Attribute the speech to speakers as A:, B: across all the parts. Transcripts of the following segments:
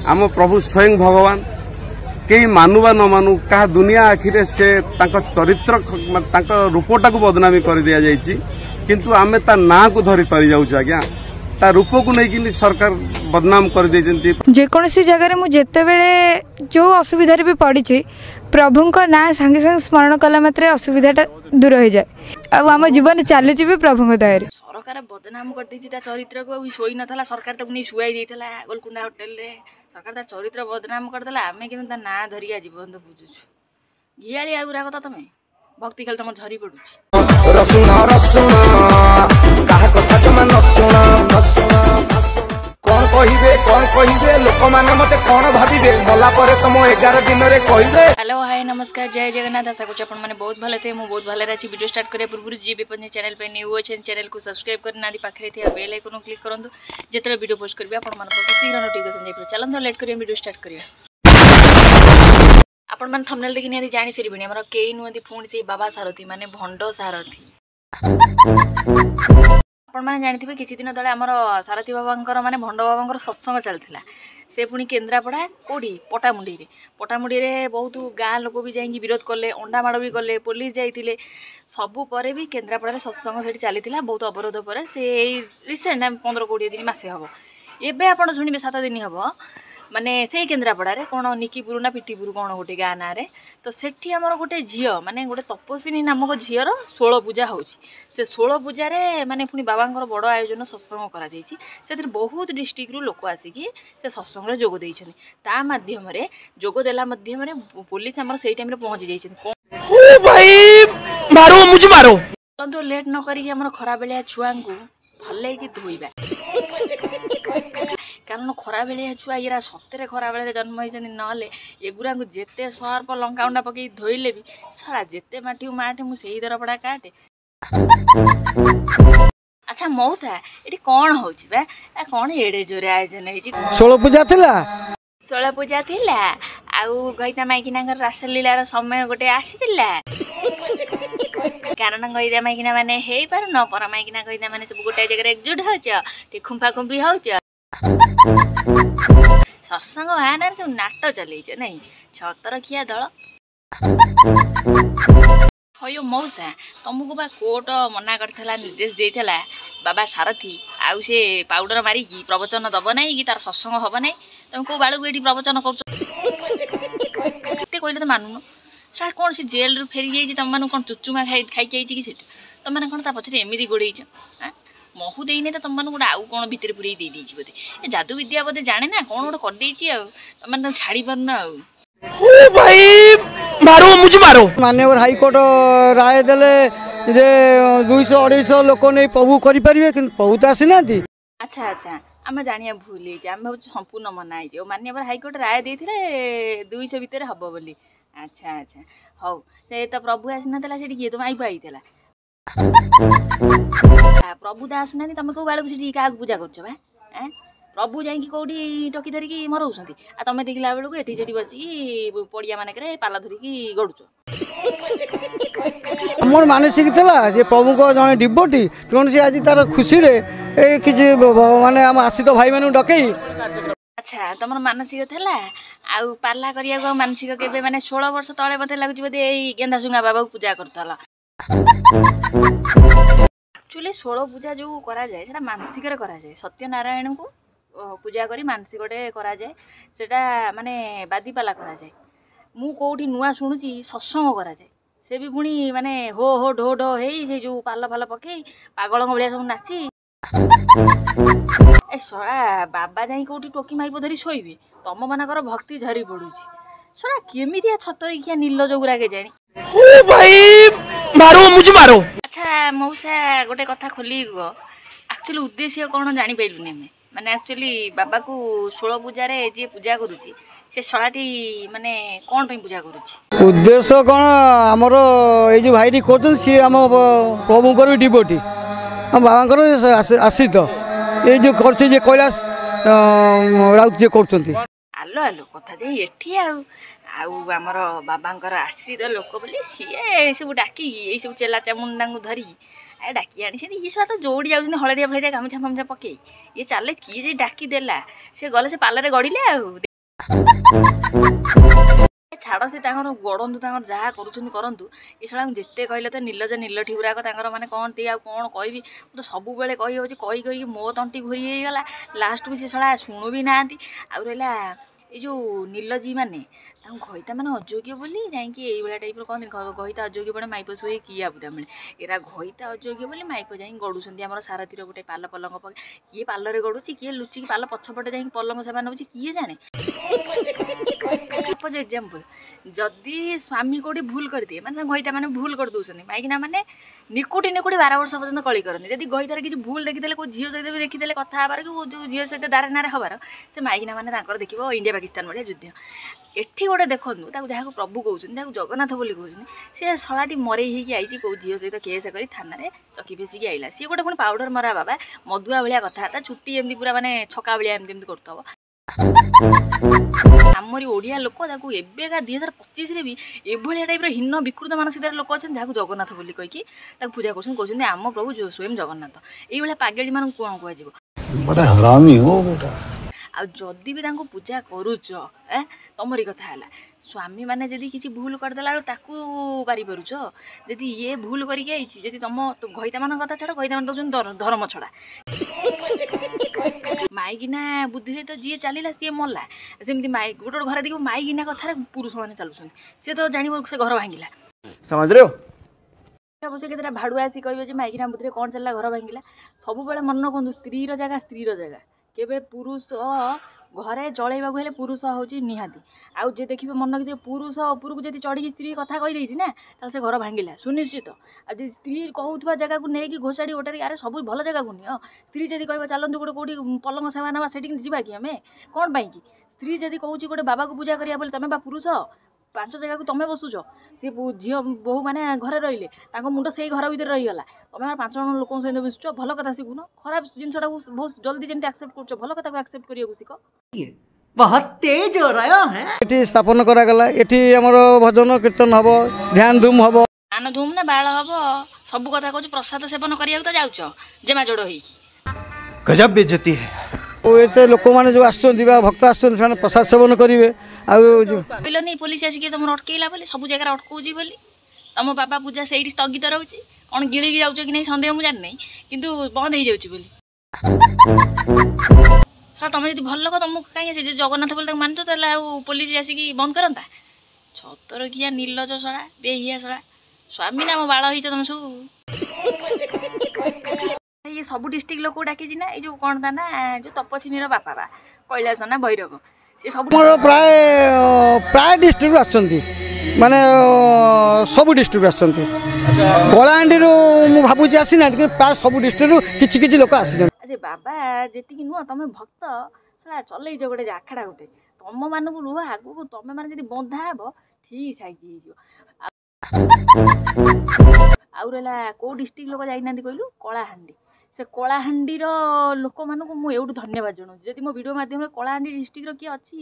A: आम प्रभु स्वयं भगवान कई मानु बा न मानु क्या दुनिया आखिरे से चरित्र रूपटा को बदनामी कर दिया जाइछि किंतु आमे ता ना को धरी तरी जाउछ आज्ञा ता रूप को नहीं सरकार बदनाम कर देजंती।
B: जेकोसी जगह मु जेते बेले जो असुविधा भी पड़ी प्रभु ना संगे संगे स्मरण कला मात्रे असुविधाटा दूर हो जाए आम जीवन चलुची भी प्रभु दया
C: सरकार बदनाम कर चरित्र को शोई नाला सरकार तक नहीं शुआई देता गोलकुंडा होटेल रे सरकार चरित्र बदनाम करदेला आमे कि ना धरी आज बंद बुझुछु घियाली आगुरा कथा तमें भक्ति खाली तुम झरी पड़ुछि
D: रसुण रसुण काहा कथा तुम नसुण कौन कहिबे लोक माने मते कौन भाबिबे मला परे तुम 11 दिन रे कहिबे।
C: हेलो हाय नमस्कार जय जगन्नाथ आशा करछि आपण माने बहुत भले थे मु बहुत भले अछि। वीडियो स्टार्ट करे पूर्व जी विपन्ने चैनल पे न्यू अछि चैनल को सब्सक्राइब करना नादी पाखरे थे बेल आइकन क्लिक करंतु जेतरे वीडियो पोस्ट करबे आपण मान शीघ्र नोटिफिकेशन जाय चलंतो लेट करियो वीडियो स्टार्ट करियो। आपण मान थंबनेल देखि निया जानि सिरबिनी हमर केई नुंती पुणी से बाबा सारथी माने भंडो सारथी आपण माने जानिथिबे किछि दिन तळे हमर सारथी बाबांकर माने भंडो बाबांकर सत्संग चलथिला से पुणी केन्द्रापड़ा कोडी पटामुडी रे बहुत गाँ लोक भी जाई विरोध कले अंडा माड़ भी कले पुलिस जाइतिले सबु परे भी केन्द्रापड़ा रे सत्संग सेठी चलीथिला बहुत अवरोध परे से रिसेंट 15-20 दिन मासे हबो एबे आपण सुनिबे 7 दिन हबो माने से केन्द्रापड़ा रे कोन निकीपुर ना पिटीपुर कोन गोटे गाँ ना रे तो सेठी हमर गोटे झियो माने गोटे तपस्विनी नामक झियर 16 पूजा होउची से 16 पूजा रे माने पुनी बाबांकर बड़ आयोजन सत्संग करा जाइछि सेतिर बहुत डिस्ट्रिक्ट रु लोक आसिकी से सत्संग रे जोग दैछनि ता माध्यम रे जोग देला माध्यम रे पुलिस हमर सेही टाइम रे पहुंच जाइछनि
D: ओ भाई मारो मुझे मारो
C: तो लेट न करी हमर खरा बेलिया छुआंकू भले कि धोइबा कारण खरा बेलिया छुआ इरा सत्य खरा बेले जन्म होइछनि नले एगुरा को जेते सर्प लंका उंडा पकई धोइले भी साला जेते माटी माटे मु सेही दरपड़ा काटे। अच्छा मौसा एटी कोन होछि बे ए कोन एडे जोरे आयोजन हेछि 16 पूजा थिला आउ गईता माइकिनांगर रासलीला रो समय गोटे आसीतिला कारण गईता माइकिना माने हेई पार न पर माइकिना गईता माने सब गोटे जगह एकजुट होछ टी खुंफा खुंफी होछ सत्संग भानर सब नाटक चलैछ नहीं छतर खिया दल हयो मौसा तुमको बा कोर्ट मना करथला निर्देश देथला बाबा सारथी आउ से पाउडर मारी की प्रवचन दब नै कि तार सत्संग हब नै तुम को बाळू एठी प्रवचन करछ ते कहले त मानुनो साला कोन से जेल रु फेरी जाई तुम मानु कोन चुचुमा खाई जाई कि सेट तुम माने कोन ता पछरे एमिदी गोडेइछ महु देइने त तुम मानु गोडा आउ कोन भितर पुरै दे दीछि बते ए जादू विद्या बते जाने ना कोन गोड कर देइछि आ तुम माने छाडी परना आ
D: ओ भाई मारो मुझे मारो
E: माननीय हाईकोर्ट राय देले जे 200-250 लोक नहीं प्रभु करि परिबे कि प्रभु तो आसी नांती।
C: अच्छा अच्छा आम जानिया भूल हे आम संपूर्ण मना हे माननीय हाईकोर्ट राय देथिले 200 भितर हबो बोली। अच्छा अच्छा हौ से तो प्रभु आसी नतला सेठी किए तुम आई पाइतला प्रभु दा आसुना तुम को बाळू सेठी का पूजा करछ बा हैं प्रभु जाई कि कोठी टकी धरी की मरौसंती आ तमे देखला बेलू को एठी सेठी बसी पड़िया माने करे पाला धरी की गडुछ
E: मोर मानसिक थला जे प्रभु को जने डिबोटी तुन से आज तार खुशी रे ए कि जे माने हम आसी तो भाई मानु डकई।
C: अच्छा तमर मानसिक थला आउ पाला करिया को मानसिक केबे माने 16 वर्ष तळे बते लागु बदे ए गेंदा सुंगा बाबा को पूजा करथला एक्चुअली 16 पूजा जो करा जाय सेटा मानसिक रे करा जाय सत्यनारायण को पूजा करी मानसिक गोटे करा जाय सेटा माने बादी पाला करा जाय मु कोठी नुआ सुनुची सत्संग करा जाय से भी पुणी माने हो हो ढो ढो हेई से जो पाल फाल पकई पागल भलिया सब नाची ए सळा बाबा जाई कोठी टोकी माइप धरी सोइबे तम मानकर भक्ति झरी पडुची सळा केमितिया छतरी किया नील जोगुरा के जानी
D: ओ भाई मारो मुझे मारो।
C: अच्छा मौसा गोटे कथा खोली गो एक्चुअली उद्देश्य कोन जानि पैलुनी में माने एक्चुअली बाबा को 16 पूजा रे जे पूजा करूची से सळाटी माने कोन पे पूजा करूची
E: उद्देश्य कोन हमर ए जे भाईटी करछन सी हम प्रभु कर डिबोटी हम बाबा कर आश्रित ए जो करछे जे कैलाश राउत जे करछंती
C: आलो आलो कथा जे एठी आउ आमर बाबांकर आश्रित लोक बोली सीए सब डाकी ए सब चेला चामुंडा को धरी ए डाकी आनी से ये सब तो जोड़ी जाउछन हळदिया फळदिया गामछा फमछा पके ये चाले किए जे डाकी देला से गले से पालरे गड़िले आ ଛାଡ଼ ସେ ତାଙ୍କର ଗଡ଼ନ୍ତୁ ତାଙ୍କର ଯାହା କରୁଛନ୍ତି କରନ୍ତୁ। ଏ ଶଳା ଯେତେ କହିଲେ ତ ନିଲଜ ନିଲଠି ଗୁଡ଼ାକ ତାଙ୍କର ମାନେ କହନ୍ତି ଆଉ କ'ଣ କହିବି ମୁଁ ତ ସବୁବେଳେ କହି ହେଉଛି କହିକି ମୋ ତଣ୍ଟି ଘୁରି ହେଇଗଲା। ଲାଷ୍ଟକୁ ସେ ଶଳା ଶୁଣୁ ବି ନାହାନ୍ତି। ଆଉ ରହିଲା ଏଇ ଯେଉଁ ନିଲଜୀ ମାନେ ତାଙ୍କୁ ଘଇତା ମାନେ ଅଯୋଗ୍ୟ ବୋଲି ଯାଇକି ଏଇଭଳିଆ ଟାଇପ୍ର କହନ୍ତି ଘଇତା ଅଯୋଗ୍ୟ ପଡ଼େ ମାଇପ ଶୋଇ କିଏ ଆବୁଦା ମିଳେ। ଏରା ଘଇତା ଅଯୋଗ୍ୟ ବୋଲି ମାଇପ ଯାଇକି ଗଡ଼ୁଛନ୍ତି ଆମର ସାରଥିର ଗୋଟେ ପାଲ ପଲଙ୍କ ପକେଇ। କିଏ ପାଲରେ ଗଡ଼ୁଛି କିଏ ଲୁଚିକି ପାଲ ପଛପଟେ ଯାଇକି ପଲଙ୍କ ସେବା ନେଉଛି କିଏ ଜାଣେ। ଏକ୍ଜାମ୍ପଲ୍ ଯଦି ସ୍ୱାମୀ କୋଉଠି ଭୁଲ କରିଦିଏ ମାନେ ଘଇତା ମାନେ ଭୁଲ କରିଦେଉଛନ୍ତି ମାଇକିନା ମାନେ ନିକୁଟି 12 ବର୍ଷ ପର୍ଯ୍ୟନ୍ତ କଳି କରନ୍ତି। ଯଦି ଘଇତାରେ କିଛି ଭୁଲ ଦେଖିଦେଲେ କେଉଁ ଝିଅ ସହିତ ବି ଦେଖିଦେଲେ କଥା ହେବାର କି ଯେଉଁ ଝିଅ ସହିତ ଦାରେ ନାରେ ହେବାର ସେ ମାଇକିନା ମାନେ ତାଙ୍କର ଦେଖିବ ଇଣ୍ଡିଆ ପାକିସ୍ତାନ ଭଳିଆ ଯୁଦ୍ଧ। ଏଠି ଗୋଟେ ଦେଖନ୍ତୁ ତାକୁ ଯାହାକୁ ପ୍ରଭୁ କହୁଛନ୍ତି ତାକୁ ଜଗନ୍ନାଥ ବୋଲି କହୁଛନ୍ତି ସେ ଶଳାଟି ମରେଇ ହେଇକି ଆଇଛି କେଉଁ ଝିଅ ସହିତ କେସ୍ କରି ଥାନାରେ ଚକି ଫେସିକି ଆଇଲା। ସିଏ ଗୋଟେ ପୁଣି ପାଉଡର ମରା ବାବା ମଦୁଆ ଭଳିଆ କଥାବାର୍ତ୍ତା ଛୁଟି ଏମିତି ପୁରା ମାନେ ଛକା ଭଳିଆ ଏମିତି କରୁଥିବ। ଆମରି ଓଡ଼ିଆ ଲୋକ ତାକୁ ଏବେକା 2025ରେ ବି ଏଭଳିଆ ଟାଇପ୍ର ହୀନ ବିକୃତ ମାନସିକତାର ଲୋକ ଅଛନ୍ତି ଯାହାକୁ ଜଗନ୍ନାଥ ବୋଲି କହିକି ତାକୁ ପୂଜା କରୁଛନ୍ତି କହୁଛନ୍ତି ଆମ ପ୍ରଭୁ ସ୍ୱୟଂ ଜଗନ୍ନାଥ। ଏଇଭଳିଆ ପାଗେଳି ମାନଙ୍କୁ କ'ଣ କୁହାଯିବ? ଆଉ ଯଦି ବି ତାଙ୍କୁ ପୂଜା କରୁଛ ତମରି କଥା ହେଲା ସ୍ୱାମୀ ମାନେ ଯଦି କିଛି ଭୁଲ କରିଦେଲା ବେଳକୁ ତାକୁ ପାରିପାରୁଛ। ଯଦି ଇଏ ଭୁଲ କରିକି ଆଇଛି ଯଦି ତମ ଘଇତା ମାନଙ୍କ କଥା ଛାଡ଼ ଘଇତା ମାନେ ଦେଉଛନ୍ତି ଧର୍ମ ଛଡ଼ା। ମାଇକିନା ବୁଦ୍ଧିରେ ତ ଯିଏ ଚାଲିଲା ସିଏ ମଲା। ସେମିତି ଗୋଟେ ଘରେ ଦେଖିବ ମାଇକିନା କଥାରେ ପୁରୁଷ ମାନେ ଚାଲୁଛନ୍ତି ସିଏ ତ ଜାଣିବ ସେ ଘର ଭାଙ୍ଗିଲା। ସେ କେତେଟା ଭାଡୁଆ ଆସି କହିବେ ଯେ ମାଇକିନା ବୁଦ୍ଧିରେ କ'ଣ ଚାଲିଲା ଘର ଭାଙ୍ଗିଲା। ସବୁବେଳେ ମନେ ରଖନ୍ତୁ ସ୍ତ୍ରୀର ଜାଗା ସ୍ତ୍ରୀର ଜାଗା। କେବେ ପୁରୁଷ ଘରେ ଚଳେଇବାକୁ ହେଲେ ପୁରୁଷ ହେଉଛି ନିହାତି। ଆଉ ଯେ ଦେଖିବେ ମନେ ରଖିଥିବେ ପୁରୁଷ ଉପରକୁ ଯଦି ଚଢ଼ିକି ସ୍ତ୍ରୀ କଥା କହିଦେଇଛି ନା ତାହେଲେ ସେ ଘର ଭାଙ୍ଗିଲା ସୁନିଶ୍ଚିତ। ଆଉ ଯଦି ସ୍ତ୍ରୀ କହୁଥିବା ଜାଗାକୁ ନେଇକି ଘୋଷାଡ଼ି ଓଟାରି ଆରେ ସବୁ ଭଲ ଜାଗାକୁ ନିଅ। ସ୍ତ୍ରୀ ଯଦି କହିବ ଚାଲନ୍ତୁ କୋଉଠି ପଲଙ୍କ ସେବା ନେବା ସେଠିକି ଯିବା କି ଆମେ କ'ଣ ପାଇଁ କି? ସ୍ତ୍ରୀ ଯଦି କହୁଛି ଗୋଟେ ବାବାକୁ ପୂଜା କରିବା ବୋଲି ତମେ ବା ପୁରୁଷ 5 ଜାଗାକୁ ତମେ ବସୁଛ। ସେ ଝିଅ ବୋହୂ ମାନେ ଘରେ ରହିଲେ ତାଙ୍କ ମୁଣ୍ଡ ସେଇ ଘର ଭିତରେ ରହିଗଲା। ତମେ 5 ଜଣ ଲୋକଙ୍କ ସହିତ ମିଶୁଛ ଭଲ କଥା ଶିଖୁନ। ଖରାପ ଜିନିଷଟାକୁ ବହୁତ ଜଲ୍ଦି ଯେମିତି ଆକ୍ସେପ୍ଟ କରୁଛ ଭଲ କଥାକୁ ଆକ୍ସେପ୍ଟ କରିବାକୁ ଶିଖ।
E: ଏଠି ସ୍ଥାପନ କରାଗଲା। ଏଠି ଆମର ଭଜନ କୀର୍ତ୍ତନ ହବ ଧ୍ୟାନ ଧୁମ ହବ
C: ଧାନ ଧୁମ ନା ବାଳ ହବ ସବୁ କଥା କହୁଛୁ। ପ୍ରସାଦ ସେବନ କରିବାକୁ ତ ଯାଉଛ ଜେମା ଯୋଡ଼ ହେଇକି।
F: ଗଜବ ବେଇଜ୍ଜତି ହେ।
E: ଏତେ ଲୋକମାନେ ଯେଉଁ ଆସୁଛନ୍ତି ବା ଭକ୍ତ ଆସୁଛନ୍ତି ସେମାନେ ପ୍ରସାଦ ସେବନ କରିବେ। ଆଉ
C: କହିଲନି ପୋଲିସ ଆସିକି ତମର ଅଟକେଇଲା ବୋଲି ସବୁ ଜାଗାରେ ଅଟକଉଛି ବୋଲି ତମ ବାବା ପୂଜା ସେଇଠି ସ୍ଥଗିତ ରହୁଛି। କ'ଣ ଗିଳିକି ଯାଉଛ କି ନାହିଁ ସନ୍ଦେହ ମୁଁ ଜାଣିନାହିଁ କିନ୍ତୁ ବନ୍ଦ ହେଇଯାଉଛି ବୋଲି। ତମେ ଯଦି ଭଲ ଲୋକ ତମକୁ କାହିଁ ଆସି ଜଗନ୍ନାଥ ବୋଲି ତାକୁ ମାନୁଛ ତାହେଲେ ଆଉ ପୋଲିସ ଆସିକି ବନ୍ଦ କରନ୍ତା। ଛତର କିଆ ନିଲଜ ଶଳା ବେହିଆ ଶଳା ସ୍ୱାମୀ ନା ଆମ ବାଳ ହେଇଛ ତମେ ସବୁ। ଇଏ ସବୁ ଡିଷ୍ଟ୍ରିକ୍ଟ ଲୋକ ଡାକିଛି ନା ଏଇ ଯେଉଁ କ'ଣ ତା ନା ଯେଉଁ ତପସ୍ୱିନୀର ବାପା ବା କୈଳାସ ନା ଭୈରବ ସେ ସବୁ
E: ପ୍ରାୟ ଡିଷ୍ଟ୍ରିକ୍ଟରୁ ଆସିଛନ୍ତି ମାନେ ସବୁ ଡିଷ୍ଟ୍ରିକ୍ଟରୁ ଆସିଛନ୍ତି। କଳାହାଣ୍ଡିରୁ ମୁଁ ଭାବୁଛି ଆସିନାହାନ୍ତି କିନ୍ତୁ ପ୍ରାୟ ସବୁ ଡିଷ୍ଟ୍ରିକ୍ଟରୁ କିଛି କିଛି ଲୋକ ଆସିଛନ୍ତି।
C: ଆରେ ବାବା ଯେତିକି ନୁହଁ ତମେ ଭକ୍ତ ଶଳା ଚଲେଇଛ ଗୋଟେ ଆଖଡ଼ା ଗୋଟେ ତମ ମାନଙ୍କୁ ନୁହଁ ଆଗକୁ ତମେ ମାନେ ଯଦି ବନ୍ଧା ହବ ଠିକ୍ ସାଇଜ୍ ହେଇଯିବ। ଆଉ ରହିଲା କେଉଁ ଡିଷ୍ଟ୍ରିକ୍ଟ ଲୋକ ଯାଇନାହାନ୍ତି କହିଲୁ କଳାହାଣ୍ଡି। ସେ କଳାହାଣ୍ଡିର ଲୋକମାନଙ୍କୁ ମୁଁ ଏଇଠୁ ଧନ୍ୟବାଦ ଜଣାଉଛି। ଯଦି ମୋ ଭିଡ଼ିଓ ମାଧ୍ୟମରେ କଳାହାଣ୍ଡି ଡିଷ୍ଟ୍ରିକ୍ଟର କିଏ ଅଛି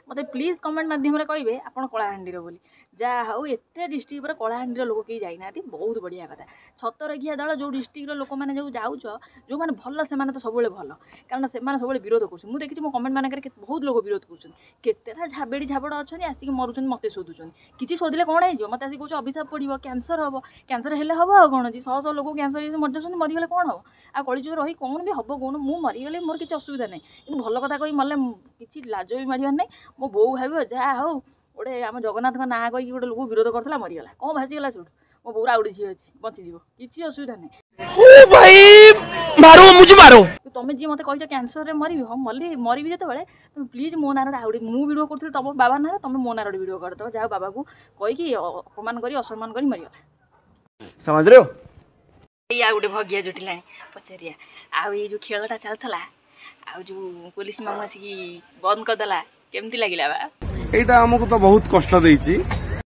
C: ମୋତେ ପ୍ଲିଜ୍ କମେଣ୍ଟ ମାଧ୍ୟମରେ କହିବେ ଆପଣ କଳାହାଣ୍ଡିର ବୋଲି। ଯାହା ହଉ ଏତେ ଡିଷ୍ଟ୍ରିକ୍ଟ ପରେ କଳାହାଣ୍ଡିର ଲୋକ କେହି ଯାଇନାହାନ୍ତି ବହୁତ ବଢ଼ିଆ କଥା। ଛତରଖିଆ ଦଳ ଯେଉଁ ଡିଷ୍ଟ୍ରିକ୍ଟର ଲୋକମାନେ ଯେଉଁ ଯାଉଛ ଯେଉଁମାନେ ଭଲ ସେମାନେ ତ ସବୁବେଳେ ଭଲ କାରଣ ସେମାନେ ସବୁବେଳେ ବିରୋଧ କରୁଛନ୍ତି। ମୁଁ ଦେଖିଛି ମୋ କମେଣ୍ଟ ମାନଙ୍କରେ ବହୁତ ଲୋକ ବିରୋଧ କରୁଛନ୍ତି। କେତେଟା ଝାବେଡ଼ି ଝାବଡ଼ ଅଛନ୍ତି ଆସିକି ମରୁଛନ୍ତି ମୋତେ ଶୋଧୁଛନ୍ତି। କିଛି ଶୋଧିଲେ କ'ଣ ହେଇଯିବ ମୋତେ ଆସିକି କହୁଛ ଅଭିଶାପ ପଡ଼ିବ କ୍ୟାନ୍ସର ହେବ। କ୍ୟାନ୍ସର ହେଲେ ହେବ ଆଉ କ'ଣ ଅଛି 100 ଲୋକ କ୍ୟାନ୍ସର ହେଇକି ମରିଯାଉଛନ୍ତି ମରିଗଲେ କ'ଣ ହେବ। ଆଉ କଳିଯୁଗ ରହି କ'ଣ ବି ହେବ କହୁନ ମୁଁ ମରିଗଲେ ମୋର କିଛି ଅସୁବିଧା ନାହିଁ କିନ୍ତୁ ଭଲ କଥା କହି ମଲେ କିଛି ଲାଜ ବି ମାରିବାର ନାହିଁ। ମୋ ବୋଉ ଭାବିବ ଯାହା ହଉ ଗୋଟେ ଆମ ଜଗନ୍ନାଥଙ୍କ ନାଁ କହିକି ଗୋଟେ ଲୋକ ବିରୋଧ କରୁଥିଲା ମରିଗଲା କ'ଣ ଭାସିଗଲା ସେଇଠୁ। ମୋ ବୋଉର ଆଉ ଗୋଟେ ଝିଅ ଅଛି ବଞ୍ଚିଯିବ କିଛି ଅସୁବିଧା ନାହିଁ। ତମେ ଯିଏ ମୋତେ କହିଛ କ୍ୟାନ୍ସରରେ ମରିବି ହଁ ମରିବି ଯେତେବେଳେ ତମେ ପ୍ଲିଜ୍ ମୋ ନାଁରେ ଆଉ ଗୋଟେ ମୁଁ ଭିଡ଼ିଓ କରୁଥିଲି ତମ ବାବା ନାଁରେ ତମେ ମୋ ନାଁରେ ଗୋଟେ ଭିଡ଼ିଓ କରିଦେବ ଯାହା ବାବାକୁ କହିକି ଅପମାନ କରି ଅସମ୍ମାନ କରି ମରିଗଲା। ଏଇ ଆଉ ଗୋଟେ ଭଗିଆ ଜୁଟିଲାଣି ପଚାରିଆ ଆଉ ଏଇ ଯେଉଁ ଖେଳଟା ଚାଲିଥିଲା ଆଉ ଯେଉଁ ପୋଲିସ ମାମୁ ଆସିକି ବନ୍ଦ କରିଦେଲା କେମିତି ଲାଗିଲା ବା?
A: ଏଇଟା ଆମକୁ ତ ବହୁତ କଷ୍ଟ ଦେଇଛି।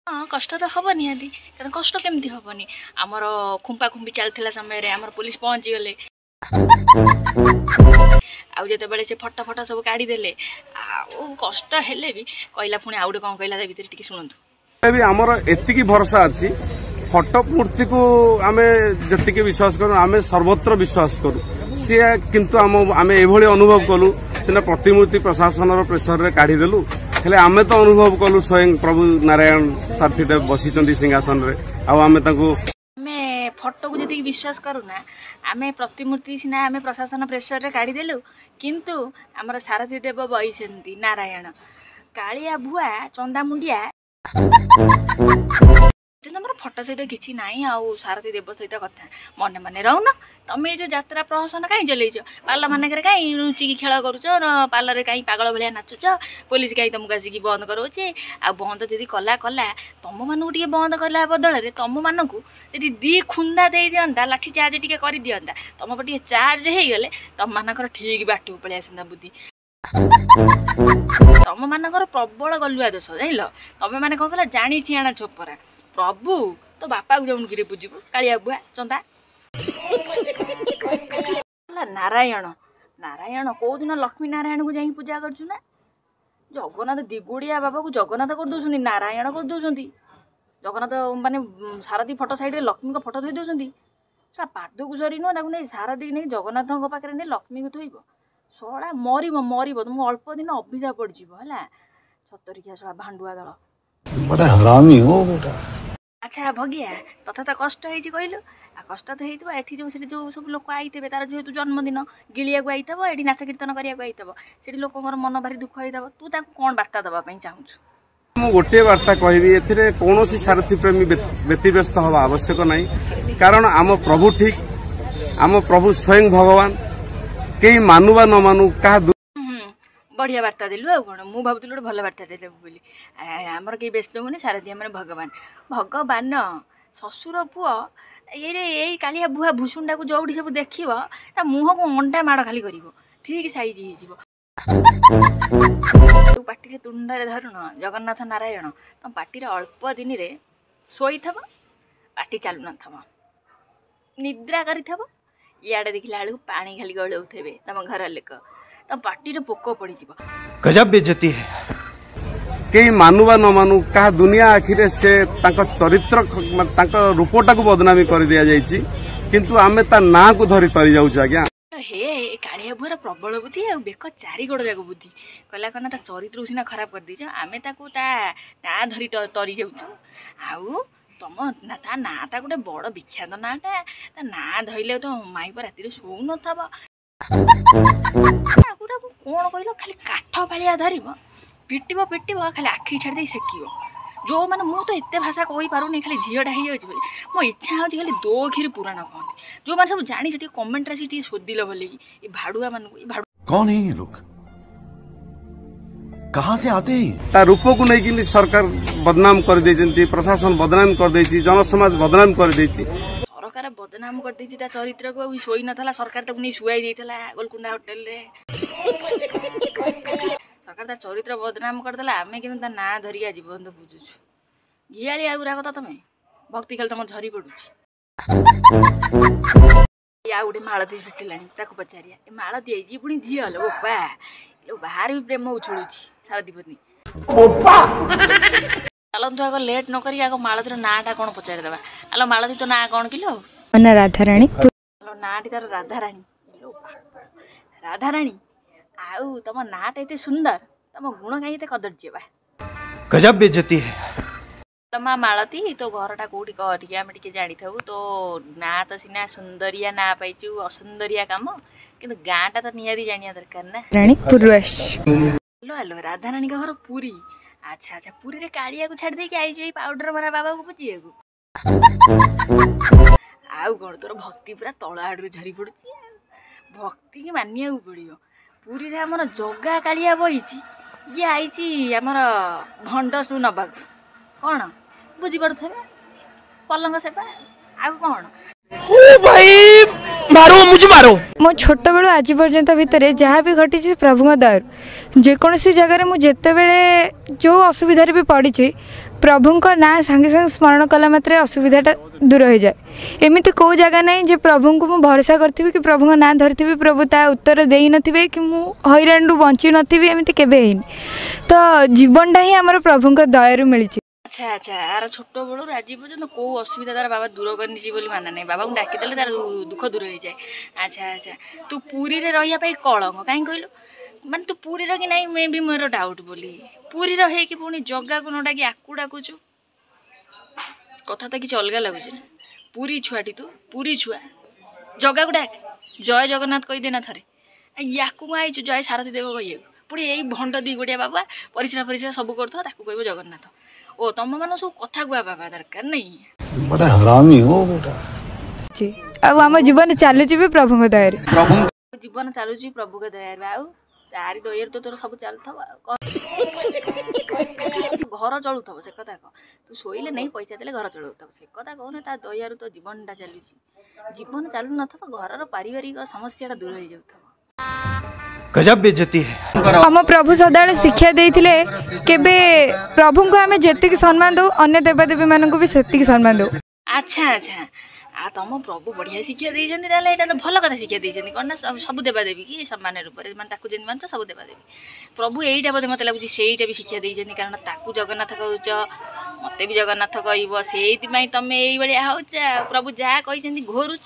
C: ହଁ କଷ୍ଟ ତ ହେବ ନିହାତି କାରଣ କଷ୍ଟ କେମିତି ହେବନି। ଆମର ଖୁମ୍ପା ଖୁମ୍ପି ଚାଲିଥିଲା ସମୟରେ ଆମର ପୋଲିସ ପହଞ୍ଚିଗଲେ ଆଉ ଯେତେବେଳେ ସେ ଫଟୋ ଫଟୋ ସବୁ କାଢ଼ିଦେଲେ ଆଉ କଷ୍ଟ ହେଲେ ବି କହିଲା ପୁଣି ଆଉ ଗୋଟେ କ'ଣ କହିଲା ତା ଭିତରେ ଟିକେ ଶୁଣନ୍ତୁ।
A: ବି ଆମର ଏତିକି ଭରସା ଅଛି ଫଟୋ ମୂର୍ତ୍ତିକୁ ଆମେ ଯେତିକି ବିଶ୍ୱାସ କରୁ ଆମେ ସର୍ବତ୍ର ବିଶ୍ୱାସ କରୁ ସିଏ କିନ୍ତୁ ଆମେ ଏଭଳି ଅନୁଭବ କଲୁ ସିନା ପ୍ରତିମୂର୍ତ୍ତି ପ୍ରଶାସନର ପ୍ରେସରରେ କାଢ଼ିଦେଲୁ हेले आमे तो अनुभव कलु स्वयं प्रभु नारायण सारथीदेव बसी सिंहासन रे आमे तांको
C: फटो को जी विश्वास करूना आमे प्रतिमूर्ति सीना आमे प्रशासन प्रेसर रे काढ़ी देलु किंतु आमर सारथी देव बईसेंती नारायण कालिया भुआ चंदा मुंडिया तुम फटो सहित किसी ना आउ सारथी देव सहित कथा मने मने रहून तुम ये यात्रा प्रहसन कहीं चलैच पाल मानक कहीं रुचिकी खेल करुच पालर कहीं पागल भाया नाचुच पुलिस कहीं तुमको आसिक बंद करोचे आ बंद जदि कला कला तुम मानू टे बंद कला बदल में तुम मानक यदि दी खुंदा दे दिंता लाठी चार्ज टे कर दिंता तुम पर टे चार्ज हो गले तुम मानकर ठीक बाट पलि आसता बुद्धि तुम मानकर प्रबल गलुआ दोष जान तुम मैंने कौन कला जानी छियाणा छोपरा प्रभु तो बापा को जाऊन कि बुझू कालिया बुआ चंदा नारायण नारायण कौ दिन लक्ष्मी नारायण को जाई पूजा करछु ना जगन्नाथ दिगुड़िया बाबा को जगन्नाथ कर दउछंदी नारायण कर दउछंदी जगन्नाथ माने सारथी फोटो साइड रे लक्ष्मी को फोटो थई दउछंदी सा पाद को सरी नो ताकू नै सारथी नै जगन्नाथ को पाखरे नै लक्ष्मी को थइबो सोडा मरिबो मरिबो तुम अल्प दिन अभिजा पड़ जीवो हला सतरिया सोडा भांडुआ दल
G: बड़ा हरामी हो बेटा
C: अच्छा भगिया तथा तो कष्ट है कहलु आ कष्ट तो होइतबो एठी जो सब लोक आइतबे तार जेहेतु जन्मदिन गिलिया को आइतबो एठी नाच कीर्तन करिया को आइतबो सेठी लोकଙ୍କର मन भारी दुख होइतबो तू ताको कोन वार्ता दबा पई चाहूछु
A: मु गोटे वार्ता कहबी एथिरे कोनोसी सारथी प्रेमी व्यतिव्यस्त हवा आवश्यक नहीं कारण आम प्रभु ठीक आम प्रभु स्वयं भगवान कई मानुवा न मानु का
C: बढ़िया वार्ता देलु आ कोन मु भाबुतलु गोटे भल वार्ता देलु बोली हमर के बेस्त होनी सारथी हमर भगवान भगवान ससुर पुओ ये कालिया बुआ भूसुंडा को जोड़ी सब देखिबो ता मुह को अंडा माड़ खाली करिवो ठीक साइज हो जीवो तू पाटी रे तुंडा रे धरुन जगन्नाथ नारायण तम पाटी रे अल्प दिन रे सोई थबो पाटी चालू न थबो निद्रा करि थबो याडे देखिला आलू पानी खाली गळौथेबे तम घर लेक तम पाटी रे पोको पड़ी जीवो
F: गजब बेइज्जती है
A: कई मानुवा न मानु का दुनिया आखिरे से तांको चरित्र तांको रूपटा को बदनामी कर दिया जायछि किंतु आमे ता ना को धरि तरी जाउछ आज्ञा
C: हे कालिया बुआर प्रबल बुद्धि आ बेक चारि गोड़ जाक बुद्धि कहला कना ता चरित्र उसिना खराब कर दिछ आमे ताको ता ना धरि तरी जाउछु आउ तम ना ता ना ता गोटे बड़ विख्यात नाटा ता ना धइले तो माई पर राति रे सोउ न थबा आगुडा कोन कइलो खाली काठ भालिया धरिबो पिटिबो पिटिबो खाली आखि छाड़ दे सेकिबो जो माने मु तो एते भाषा कहि पारुनी खाली झियोडा हे जाउछ बोली मो इच्छा होछि खाली दो खीर पुराण कहंती जो माने सब जानि छटी कमेंट रासी टी सोदिलो बोली ई भाडुआ मानु ई भाडु
G: कौन है ये लोग कहां से आते हैं
A: ता रूप को नै कि सरकार बदनाम कर देजंती प्रशासन बदनाम कर देछि जन समाज बदनाम कर देछि
C: सरकार बदनाम कर देछि ता चरित्र को सोई नथला सरकार तक नै सुआई देथला गोलकुंडा होटल रे सरकार ता चरित्र बदनाम करदेला आमे कि ता ना धरिया जीवन तो बुझुछु घियाली आगुरा कथा तमे भक्ति खेल तम झरी पडुछि या उडे माळती भेटिलानी ताको पचारिया ए माळती आइजी पुनी झियल ओपा लो बाहर भी प्रेम उछुळुछि सारथी पत्नी ओपा चलंतु आगो लेट न करी आगो माळतीर नाटा कोन पचारि देबा आलो माळती तो ना कोन किलो
B: अना राधाराणी
C: लो नाटी तार राधाराणी लो राधाराणी आउ तम नाट एते सुंदर तम गुण काई एते कदर्ज्य बा
F: गजब बेइज्जती है
C: तमा माळती तो घरटा कोठी कठी आमे टिके जानि थबु तो ना त सिना सुंदरिया ना पाइचु असुंदरिया काम किंतु गाटा त नियादी जानिया दरकार ना
B: रानी पूर्वेश
C: लो हेलो राधा रानी का घर पूरी अच्छा अच्छा पूरी रे कालिया को छाड़ दे के आई जे पाउडर मारा बाबा को पूछिए को आउ कोन तोर भक्ति पूरा तळा आडू झरी पडुची भक्ति की मानिया को पड़ियो पूरी रे हमर जगा कालिया बहिची ये आईची हमर भंडसु नबाक कौन बुझी पड़े पलंग सेपा आ कौन
D: ओ भाई मारो मुझे मारो
B: मो छोट बेलू आज पर्यंत भितर जहाँ भी घटी प्रभु दयार जेकोसी जगार मुझे बेले जो असुविधा भी पड़ी प्रभु ना सांगे सांगे स्मरण कला मात्रे असुविधाटा दूर हो जाए एमती कौ जगह ना जे प्रभु को मुझे भरोसा करी कि प्रभु ना धरी प्रभु ता उत्तर दे नी कि मुझे हईराण रू बंची नी एमती केवे तो जीवनटा ही आम प्रभु दयारू मिली।
C: अच्छा अच्छा यार छोट बड़ू आज पर्यटन कौ असुविधा तार बाबा दूर करनी माना नहीं बाबा को डाकिदेले तार दुख दूर हो जाए। अच्छा अच्छा तू पूरी रे रहिया कलंक कहीं कहलु माने तू पूरी रे कि नहीं मैं भी मोर डाउट बोली पुरी रहे कि पुणी जगा को न डाकी आकु डाकुचु कथा तो किसी अलग लगुच पुरी छुआटी तू पुरी छुआ जगा को डाक जय जगन्नाथ कहीदेना थे याकू आईचु जय सारथी देव कह पुणी यही भंड दी गोटिया बाबा परिश्रा परिश्रा सब कर कह जगन्नाथ ओ तुम मान सब कथा गुआ बाबा दरकार नहीं
G: बड़ा हरामी हो बेटा
B: आम जीवन चलुची प्रभु दया
C: जीवन चलुची प्रभु के दया आउ तारी दयर तो तोर सब चलुव घर चलुव से कथा कह तू शोले नहीं पैसा देले घर चलुव से कथा कहना ता दयार तो जीवनटा चलुची जीवन चालू न घर पारिवारिक समस्या दूर हो जाऊ
F: गजब बेइज्जती है।
B: हम प्रभु सदा शिक्षा देते केबे प्रभु को आम जी सम्मान दो अन्य देवादेवी मान भी से सम्मान दो।
C: अच्छा अच्छा आ तुम प्रभु बढ़िया शिक्षा देते तो भल कथा शिक्षा देते कौन ना सब देवादेवी की सम्मान रूप में मान सब देवादेवी प्रभु यहीटा बोधे मत लगुच से भी शिक्षा देते कारण ताकू जगन्नाथ कह मत भी जगन्नाथ कह से तुम ये हो प्रभु जहाँ कही घोरुच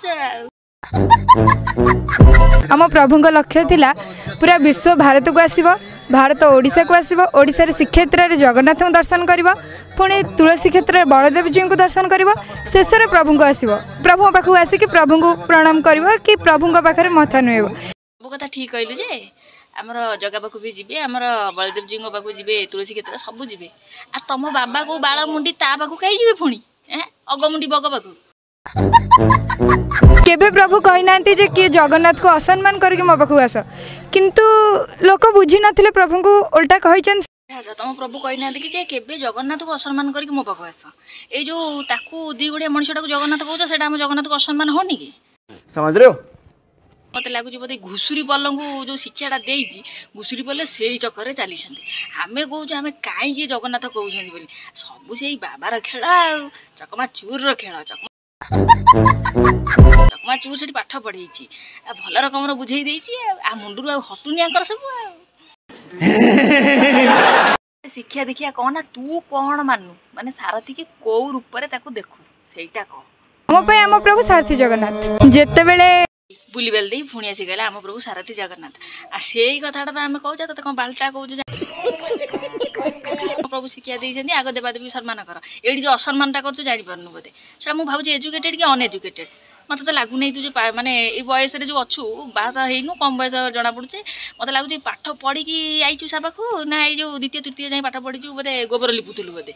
B: आम प्रभु लक्ष्य थिला पूरा विश्व भारत को आसिब भारत ओडिशा को आसिब ओडिशा रे श्रीक्षेत्र रे जगन्नाथ दर्शन करिबा पुणी तुलसी क्षेत्र में बलदेव जी को दर्शन करिबा शेष रे प्रभु को आसिब प्रभु पाखु आसिक प्रभु को प्रणाम करिबा कि प्रभु को पाखरे मथा नुएबो
C: सब कथा ठीक कहलु जे आमर जगह पाखु भी जीवे आमर बलदेव जी पाखु जीवे तुलसी क्षेत्र सब जीवे आ तुम बाबा को बाल मुंडी ता पाखु कहीं जीवे पुणी अगमुंडी बग पाखु
B: केबे प्रभु कही ना जे किए जगन्नाथ को असम्मान करके मो पाखु आस किंतु लोक बुझी नथिले प्रभु को उल्टा कही
C: तुम प्रभु कही ना कि केबे जगन्नाथ को असम्मान करके मो पाखु आस ए जो ताकू दी गुड़िया मनुष्यटा को जगन्नाथ कहूछ सेटा हम जगन्नाथ को असम्मान होनी कि
H: समझ रहे हो
C: मत लगुच बोधे घुषुरी पल को जो शिक्षाटा देती घुषुरी पल से चक्कर चली आमे कौच आम कहीं जगन्नाथ कहते सब से बाबार खेल चकमा चूर खेल चकमा चूर से पाठ पढ़े भल रकम बुझे आ मुंडू हटुनि सब शिक्षा देखिया कह ना तू कौन मानु माने सारथी के कौ रूप देखु सेटा कह
B: आम प्रभु सारथी जगन्नाथ जेते बेले
C: बुली बेल दे पुणी आसी गला आम प्रभु सारथी जगन्नाथ आ से कथाटा तो आम कहूँ तो कौन बाल्टा कहूँ प्रभु शिक्षा देते आग देवादेवी सम्मान कर ये जो असम्मानटा कर जापारनु बोधे से मुझे भावी एजुकेटेड कि अनएजुकेटेड मत तो लगुना तू जो माने ये बयस जो अच्छु बात हो कम बयस जना पड़े मत लगुच पाठ पढ़ी आईचु सा पाखु ना ये जो द्वितीय तृतीय जाए पाठ पढ़ीचु बोधे गोबर लिपुलु बोधे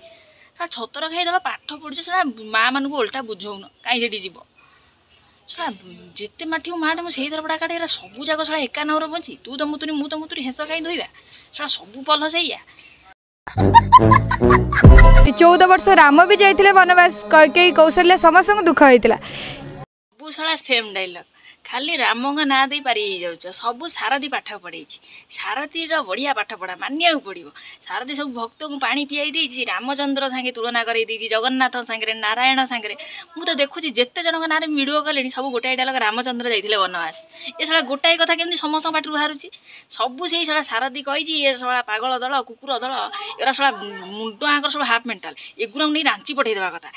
C: छतर खाई दल पाठ पढ़ी से माँ मान को ओल्टा बुझौन कहीं से जीव सला जिते माटी माटे मुझे दरपड़ा काटे सब जाक सला एका नवर बची तू तो मुतुरी मु तो मुतुरी हेस कहीं धोइबा सला सब पल से
B: 14 वर्ष राम भी जाइथिले वनवास कैकेयी कौशल्या समस्त दुख होइतिला
C: सब सला सेम डायलॉग खाली राम का ना दे पारि जाउछ सब सारथी पाठ पढ़े सारथी बढ़िया पाठ पढ़ा मानिया पड़ो सारथी सब भक्त को पानी पियाई देछि रामचंद्र सांगे तुलना कर जगन्नाथ सांगे नारायण सांगे मुझे देखुची जिते जन ना वीडियो कले सब गोटाए डायलॉग रामचंद्र जाइथिले वनवास ये साला गोटाए कथा केमती समस्त पाठ बाहर सब से साला सारथी कही ये साला पागल दल कुकुर दल एरा साला मुंड आंकर सब हाफ मेंटाल एगुरा नहीं रांची पठेदेवा कथा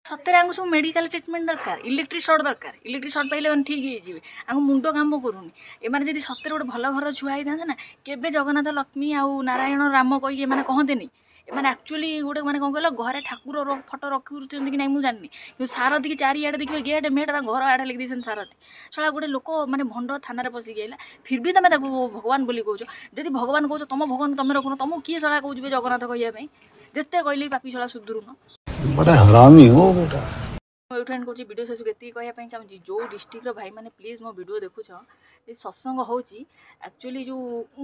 C: सत्य सब मेडिकल ट्रिटमेंट दरकार इलेक्ट्रिक सर्ट दरकार इलेक्ट्रिक सर्ट पाइले ठीक हो मुंड काम करूनी एमाने जदि सत्य गोटे भल घर छुआ होता ना केबे जगन्नाथ लक्ष्मी आउ नारायण राम कही एमाने कहतेनि एमाने एक्चुअली गोटे मैंने कौन कहल घरे ठाकुर फटो रखुच्च कि नहीं मुझे जाननी सारथी की चारिआडे देखिए गेट मेट घर आड़े लिखी देते सारथी सला गोटे लोक मैंने भंड थाना पशिक आइला फिर भी तुम भगवान बोली कौच जदि भगवान कौच तुम भगवान तुम रखुन तुमको किए सला कौच जगन्नाथ कहवाई जिते कहले पापी सला सुधुरुन
G: बड़ा हरामी हो बेटा
C: एंड कर वीडियो शेष को कहवाई चाहूँगी जो डिस्ट्रिक्ट भाई मैंने प्लीज मो वीडियो देखुच सत्संग होची एक्चुअली जो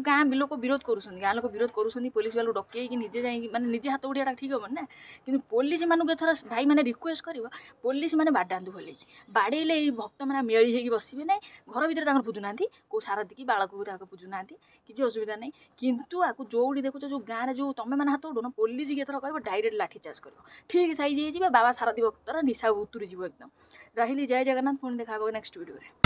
C: गाँ लोक विरोध कर गाँ लोक विरोध कर पुलिस वालों डकई निजे जाए मैंने निजे हाथ उठाटा ठीक हम ना कि पुलिस मानक एथर भाई मैंने रिक्वेस्ट कर पुलिस मैंने बाडातु भले बाड़े भक्त मैंने मेली होगी बसवे ना घर भितर पूजुना कौ सारथी की बालक को पूजुना किसी असुविधा नहीं किंतु आपको जो देखुच जो गाँव में जो तुम मैंने हाथ उठौन पुलिस की एथर कह डायरेक्ट लाठीचार्ज कर ठीक सैज हो बाबा सारथी भक्तर निशा उतरी जीव एकदम रही जय जगन्नाथ पुणी देखा नेक्स्ट वीडियो रे।